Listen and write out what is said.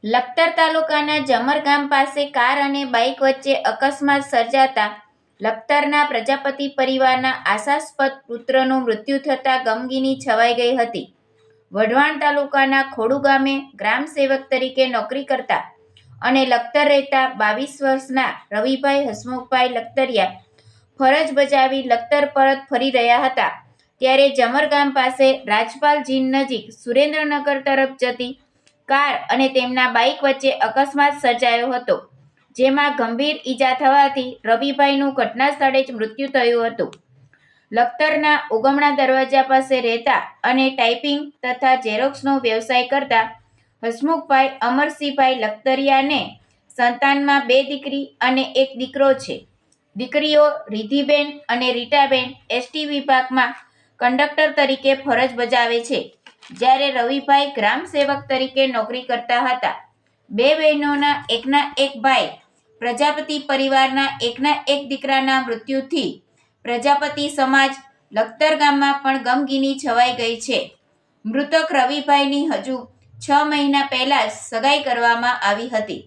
લખતર તાલુકાના જમર ગામ પાસે કાર અને બાઇક વચ્ચે અકસ્માત સર્જાતા લખતરના પ્રજાપતિ પરિવારના આશાસ્પદ પુત્રનું મૃત્યુ થતાં ગમગીની છવાઈ ગઈ હતી. વઢવાણ તાલુકાના ખોડુ ગામે ગ્રામસેવક તરીકે નોકરી કરતા અને લખતર રહેતા 22 વર્ષના રવિભાઈ હસમુખભાઈ લખતરિયા ફરજ બજાવી લખતર પરત ફરી રહ્યા હતા ત્યારે જમર ગામ પાસે રાજપાલ જીન નજીક સુરેન્દ્રનગર તરફ જતી કાર અને તેમના બાઇક વચ્ચે અકસ્માત સર્જાયો હતો, જેમાં ગંભીર ઈજા થવાથી રવિભાઈનું ઘટના સ્થળે જ મૃત્યુ થયું હતું. લખતરના ઉગમણા દરવાજા પાસે રહેતા અને ટાઈપિંગ તથા ઝેરોક્સનો વ્યવસાય કરતા હસમુખભાઈ અમરસિંહભાઈ લખતરિયાને સંતાનમાં 2 દીકરી અને 1 દીકરો છે. દીકરીઓ રિદ્ધિબેન અને રીટાબેન એસટી વિભાગમાં કંડક્ટર તરીકે ફરજ બજાવે છે, જ્યારે રવિભાઈ ગ્રામસેવક તરીકે નોકરી કરતા હતા. 2 બહેનોના એકના એક ભાઈ પ્રજાપતિ પરિવારના એકના એક દીકરાના મૃત્યુથી પ્રજાપતિ સમાજ લખતર ગામમાં પણ ગમગીની છવાઈ ગઈ છે. મૃતક રવિભાઈની હજુ 6 મહિના પહેલા જ સગાઈ કરવામાં આવી હતી.